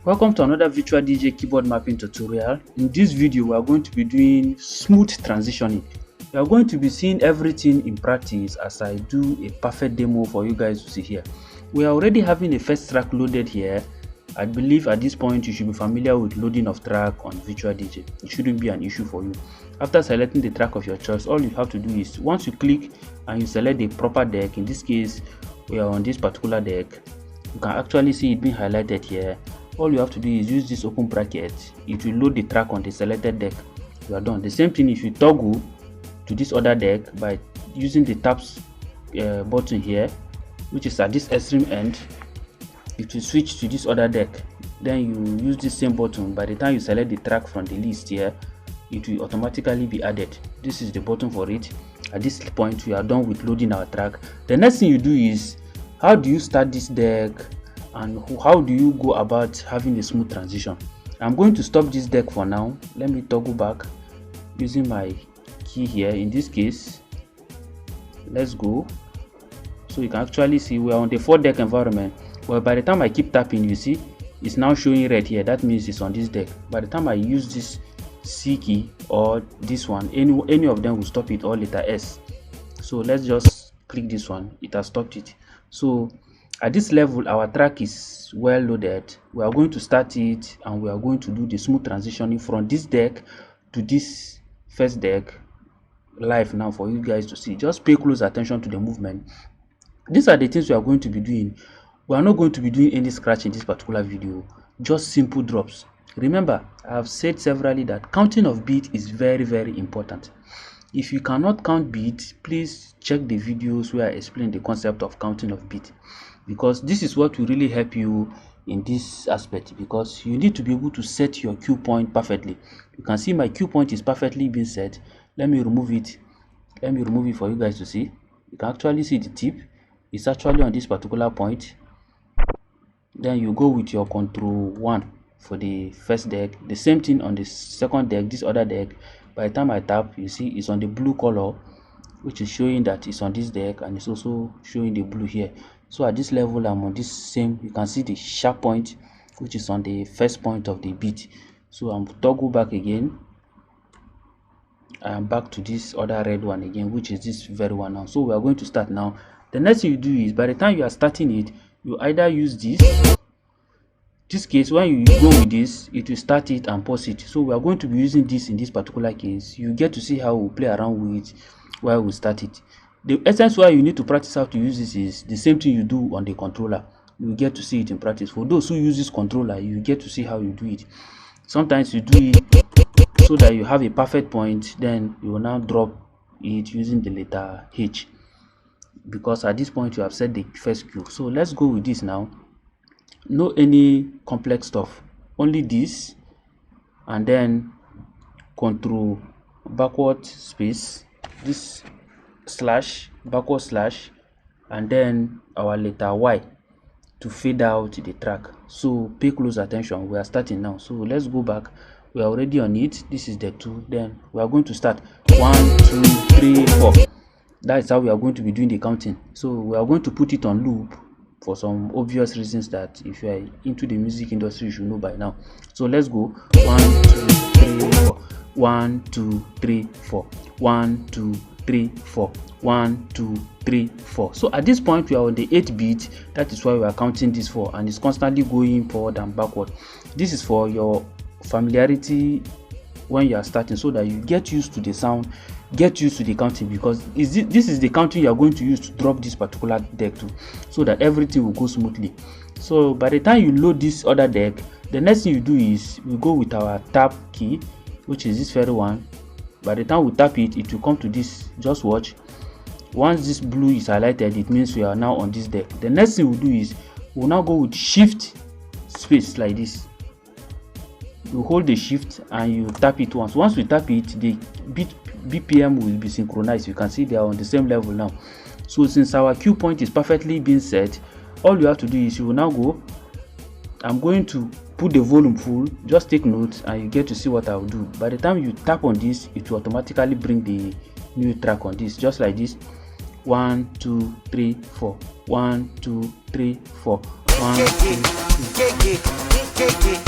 Welcome to another virtual DJ keyboard mapping tutorial. In this video, we are going to be doing smooth transitioning. We are going to be seeing everything in practice as I do a perfect demo for you guys to see here. We are already having a first track loaded here. I believe at this point you should be familiar with loading of track on virtual DJ. It shouldn't be an issue for you. After selecting the track of your choice, all you have to do is once you click and you select the proper deck, in this case we are on this particular deck, you can actually see it being highlighted here. All you have to do is use this open bracket. It will load the track on the selected deck. You are done. The same thing if you toggle to this other deck by using the tabs button here, which is at this extreme end. It will switch to this other deck. Then you use this same button. By the time you select the track from the list here, it will automatically be added. This is the button for it. At this point, we are done with loading our track. The next thing you do is, how do you start this deck and how do you go about having a smooth transition? I'm going to stop this deck for now. Let me toggle back using my key here. In this case, let's go. So you can actually see we are on the 4-deck environment. Well, by the time I keep tapping, you see it's now showing red here. That means it's on this deck. By the time I use this C key or this one, any of them will stop it, or letter S. So let's just click this one. It has stopped it. So at this level, our track is well loaded. We are going to start it and we are going to do the smooth transitioning from this deck to this first deck live now for you guys to see. Just pay close attention to the movement. These are the things we are going to be doing. We are not going to be doing any scratch in this particular video, just simple drops. Remember, I have said severally that counting of beat is very important. If you cannot count beat, please check the videos where I explain the concept of counting of beat, because this is what will really help you in this aspect, because you need to be able to set your cue point perfectly. You can see my cue point is perfectly being set. Let me remove it. Let me remove it for you guys to see. You can actually see the tip. It's actually on this particular point. Then you go with your control 1 for the first deck. The same thing on the second deck, this other deck. By the time I tap, you see it's on the blue color, which is showing that it's on this deck, and it's also showing the blue here. So at this level, I'm on this same, you can see the sharp point, which is on the first point of the beat. So I'm toggle back again. I am back to this other red one again, which is this very one now. So we are going to start now. The next thing you do is, by the time you are starting it, you either use this case, when you go with this, it will start it and pause it. So we are going to be using this in this particular case. You get to see how we play around with it while we start it. The essence why you need to practice how to use this is the same thing you do on the controller. You get to see it in practice. For those who use this controller, you get to see how you do it. Sometimes you do it so that you have a perfect point, then you will now drop it using the letter H, because at this point you have set the first cue. So let's go with this now. No any complex stuff, only this, and then control backward space, this slash, backward slash, and then our letter Y to fade out the track. So pay close attention. We are starting now. So let's go back. We are already on it. This is the 2. Then we are going to start 1 2 3 4. That's how we are going to be doing the counting. So we are going to put it on loop for some obvious reasons that if you are into the music industry, you should know by now. So let's go 1 2 3 4, 1 2 3 4, 1 2 3 4, 1 2 3 4. So at this point we are on the 8th beat. That is why we are counting this 4, and it's constantly going forward and backward. This is for your familiarity when you are starting, so that you get used to the sound, get used to the counting, because this is the counting you are going to use to drop this particular deck to, so that everything will go smoothly. So by the time you load this other deck, the next thing you do is we go with our tap key, which is this very one. By the time we tap it, it will come to this. Just watch. Once this blue is highlighted, it means we are now on this deck. The next thing we'll do is we'll now go with shift space like this. You hold the shift and you tap it once. Once we tap it, the BPM will be synchronized. You can see they are on the same level now. So since our cue point is perfectly being set, all you have to do is you will now go. I'm going to put the volume full. Just take notes and you get to see what I will do. By the time you tap on this, it will automatically bring the new track on this, just like this. 1 2 3 4, 1 2 3 4, 1 2 3.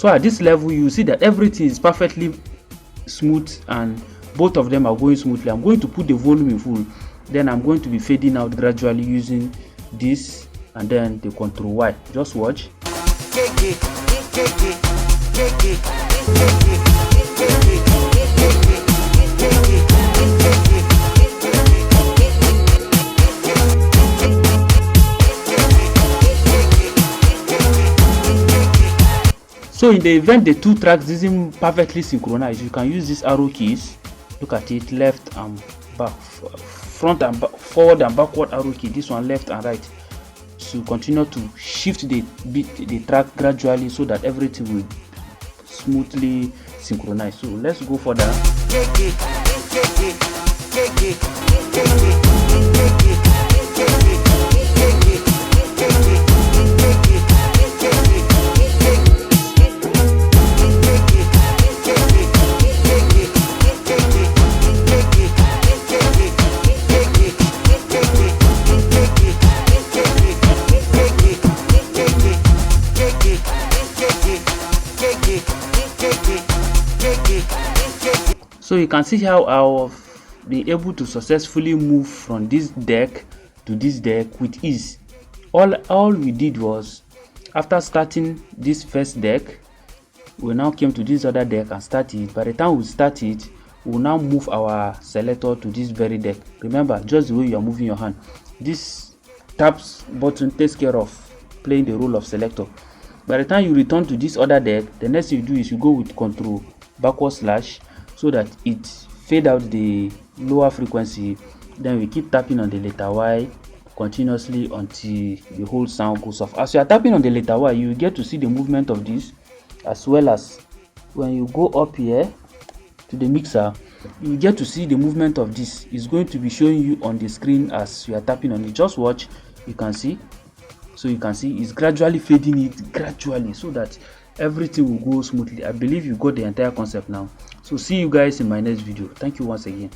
So at this level, you see that everything is perfectly smooth and both of them are going smoothly. I'm going to put the volume in full, then I'm going to be fading out gradually using this and then the Ctrl Y. Just watch. So in the event the two tracks isn't perfectly synchronized, you can use these arrow keys. Look at it, left and back, front and back, forward and backward arrow key. This one left and right. So continue to shift the track gradually so that everything will smoothly synchronize. So let's go for that. So you can see how I've been able to successfully move from this deck to this deck with ease. All we did was, after starting this first deck, we now came to this other deck and started. By the time we start it, we'll now move our selector to this very deck. Remember, just the way you are moving your hand, this taps button takes care of playing the role of selector. By the time you return to this other deck, the next thing you do is you go with Ctrl backward slash so that it fade out the lower frequency. Then we keep tapping on the letter Y continuously until the whole sound goes off. As you are tapping on the letter Y, you get to see the movement of this, as well as when you go up here to the mixer, you get to see the movement of this. It's going to be showing you on the screen as you are tapping on it. Just watch, you can see. So you can see it's gradually fading it gradually so that everything will go smoothly. I believe you got the entire concept now. So see you guys in my next video. Thank you once again.